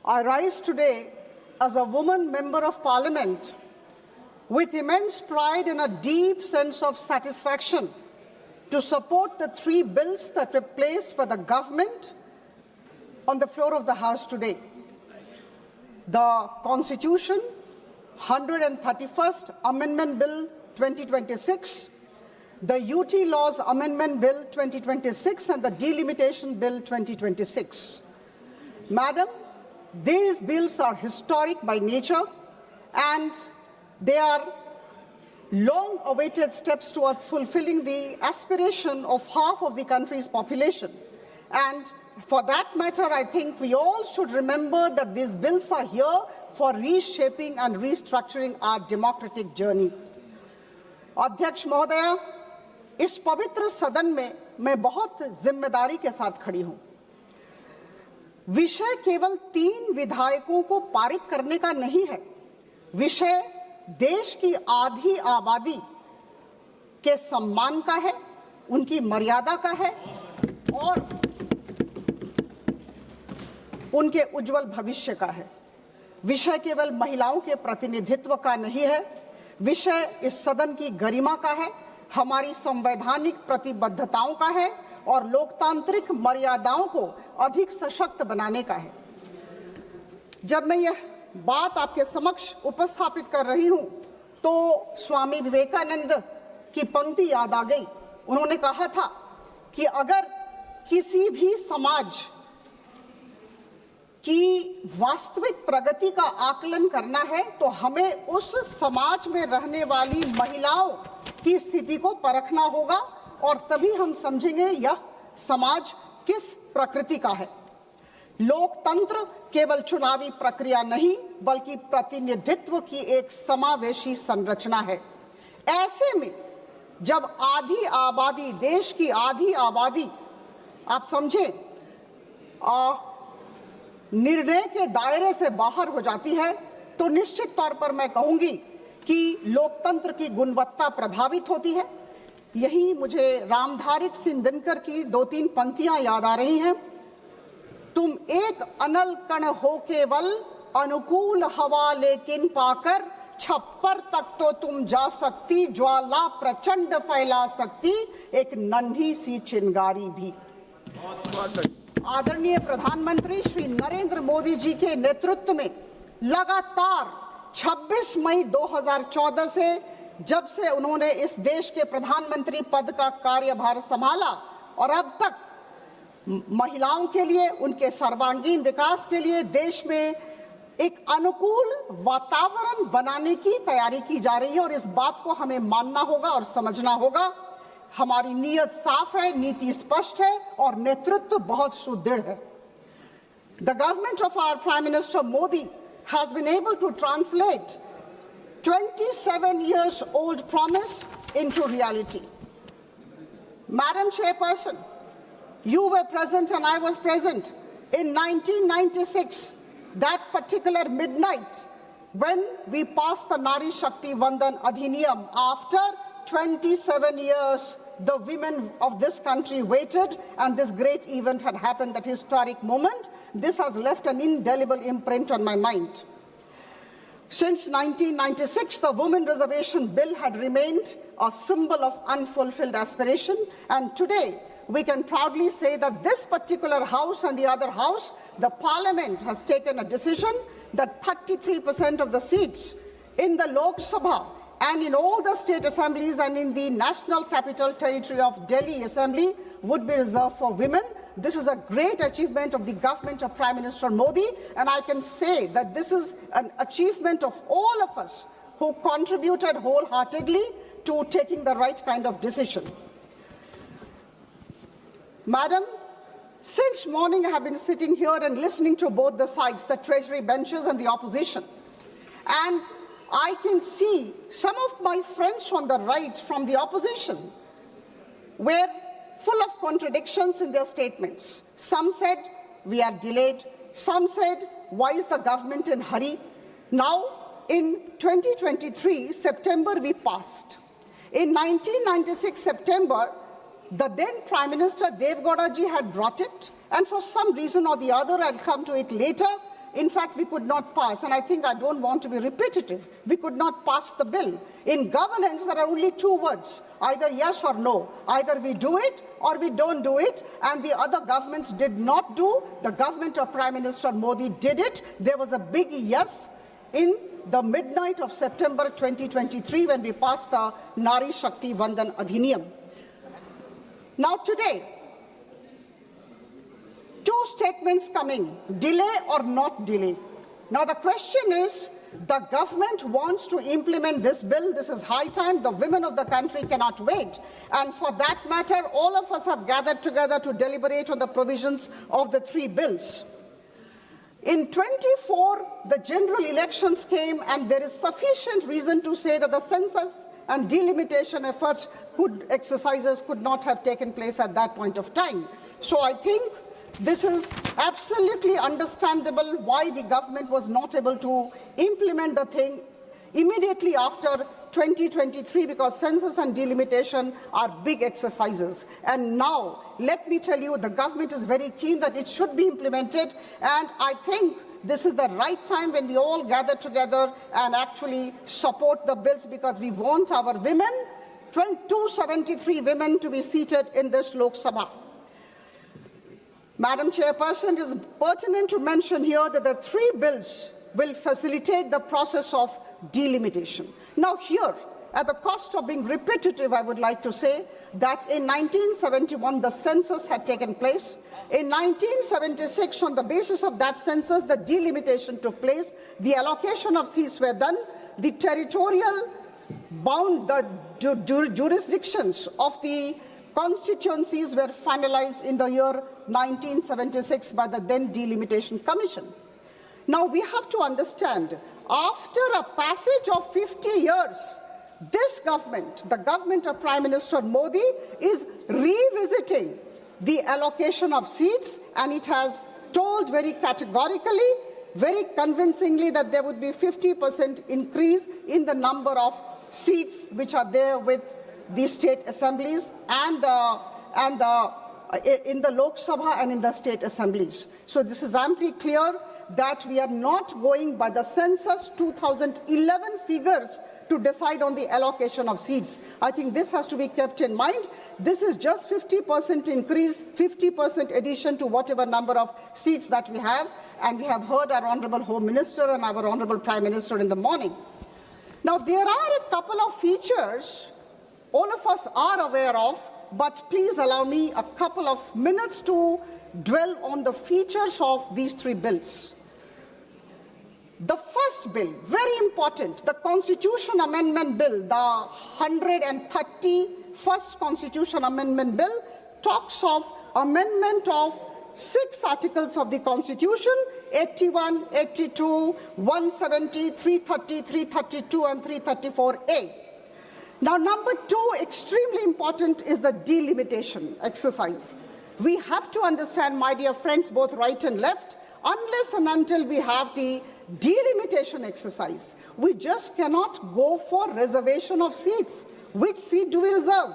I rise today as a woman member of Parliament with immense pride and a deep sense of satisfaction to support the 3 bills that were placed by the government on the floor of the House today. The Constitution 131st Amendment Bill 2026, the UT Laws Amendment Bill 2026 and the Delimitation Bill 2026. Madam, these bills are historic by nature and they are long-awaited steps towards fulfilling the aspiration of half of the country's population. And for that matter, I think we all should remember that these bills are here for reshaping and restructuring our democratic journey. अध्यक्ष महोदया, इस पवित्र सदन में मैं बहुत जिम्मेदारी के साथ खड़ी हूं। विषय केवल 3 विधायकों को पारित करने का नहीं है। विषय देश की आधी आबादी के सम्मान का है, उनकी मर्यादा का है और उनके उज्जवल भविष्य का है। विषय केवल महिलाओं के प्रतिनिधित्व का नहीं है, विषय इस सदन की गरिमा का है, हमारी संवैधानिक प्रतिबद्धताओं का है और लोकतांत्रिक मर्यादाओं को अधिक सशक्त बनाने का है। जब मैं यह बात आपके समक्ष उपस्थापित कर रही हूं तो स्वामी विवेकानंद की पंक्ति याद आ गई। उन्होंने कहा था कि अगर किसी भी समाज की वास्तविक प्रगति का आकलन करना है तो हमें उस समाज में रहने वाली महिलाओं की स्थिति को परखना होगा और तभी हम समझेंगे यह समाज किस प्रकृति का है। लोकतंत्र केवल चुनावी प्रक्रिया नहीं बल्कि प्रतिनिधित्व की एक समावेशी संरचना है। ऐसे में जब आधी आबादी, देश की आधी आबादी, आप समझें, निर्णय के दायरे से बाहर हो जाती है तो निश्चित तौर पर मैं कहूंगी कि लोकतंत्र की गुणवत्ता प्रभावित होती है। यही मुझे रामधारी सिंह दिनकर की 2-3 पंक्तियां याद आ रही हैं। तुम एक अनल कण हो केवल, अनुकूल हवा लेकिन पाकर, छप्पर तक तो तुम जा सकती, ज्वाला प्रचंड फैला सकती, एक नन्ही सी चिंगारी भी। आदरणीय प्रधानमंत्री श्री नरेंद्र मोदी जी के नेतृत्व में लगातार 26 मई 2014 से जब से उन्होंने इस देश के प्रधानमंत्री पद का कार्यभार संभाला और अब तक महिलाओं के लिए, उनके सर्वांगीण विकास के लिए देश में एक अनुकूल वातावरण बनाने की तैयारी की जा रही है और इस बात को हमें मानना होगा और समझना होगा। हमारी नीयत साफ है, नीति स्पष्ट है और नेतृत्व बहुत सुदृढ़ है। The government of our Prime Minister Modi has been able to translate 27 years old promise into reality. Madam Chairperson, you were present and I was present in 1996, that particular midnight when we passed the Nari Shakti Vandan Adhiniyam. After 27 years, the women of this country waited and this great event had happened, that historic moment. This has left an indelible imprint on my mind. Since 1996, the Women Reservation Bill had remained a symbol of unfulfilled aspiration, and today we can proudly say that this particular house and the other house, the parliament has taken a decision that 33% of the seats in the Lok Sabha and in all the state assemblies and in the National Capital Territory of Delhi Assembly would be reserved for women. This is a great achievement of the government of Prime Minister Modi, and I can say that this is an achievement of all of us who contributed wholeheartedly to taking the right kind of decision. Madam, since morning I have been sitting here and listening to both the sides, the treasury benches and the opposition, and I can see some of my friends on the right from the opposition were full of contradictions in their statements. Some said, we are delayed. Some said, why is the government in a hurry? Now, in 2023, September, we passed. In 1996, September, the then Prime Minister Devgowda ji had brought it, and for some reason or the other, I'll come to it later, in fact, we could not pass. And I think I don't want to be repetitive. We could not pass the bill. In governance, there are only two words, either yes or no. Either we do it or we don't do it. And the other governments did not do. The government of Prime Minister Modi did it. There was a big yes in the midnight of September 2023 when we passed the Nari Shakti Vandan Adhiniyam. Now today, two statements coming, delay or not delay. Now the question is, the government wants to implement this bill. This is high time. The women of the country cannot wait. And for that matter, all of us have gathered together to deliberate on the provisions of the three bills. In 24, the general elections came, and there is sufficient reason to say that the census and delimitation exercises could not have taken place at that point of time. So I think this is absolutely understandable why the government was not able to implement the thing immediately after 2023, because census and delimitation are big exercises. And now, let me tell you, the government is very keen that it should be implemented, and I think this is the right time when we all gather together and actually support the bills, because we want our women, 273 women, to be seated in this Lok Sabha. Madam Chairperson, it is pertinent to mention here that the three bills will facilitate the process of delimitation. Now here, at the cost of being repetitive, I would like to say that in 1971, the census had taken place. In 1976, on the basis of that census, the delimitation took place. The allocation of seats were done. The territorial jurisdictions of the constituencies were finalized in the year 1976 by the then Delimitation Commission. Now we have to understand, after a passage of 50 years, this government, the government of Prime Minister Modi, is revisiting the allocation of seats, and it has told very categorically, very convincingly, that there would be 50% increase in the number of seats which are there with the state assemblies and in the Lok Sabha and in the state assemblies. So this is amply clear that we are not going by the census 2011 figures to decide on the allocation of seats. I think this has to be kept in mind. This is just 50% increase, 50% addition to whatever number of seats that we have. And we have heard our Honorable Home Minister and our Honorable Prime Minister in the morning. Now, there are a couple of features all of us are aware of, but please allow me a couple of minutes to dwell on the features of these three bills. The first bill, very important, the Constitution Amendment Bill, the 131st Constitution Amendment Bill, talks of amendment of 6 articles of the Constitution, 81, 82, 170, 330, 332, and 334A. Now, number 2, extremely important, is the delimitation exercise. We have to understand, my dear friends, both right and left, unless and until we have the delimitation exercise, we just cannot go for reservation of seats. Which seat do we reserve?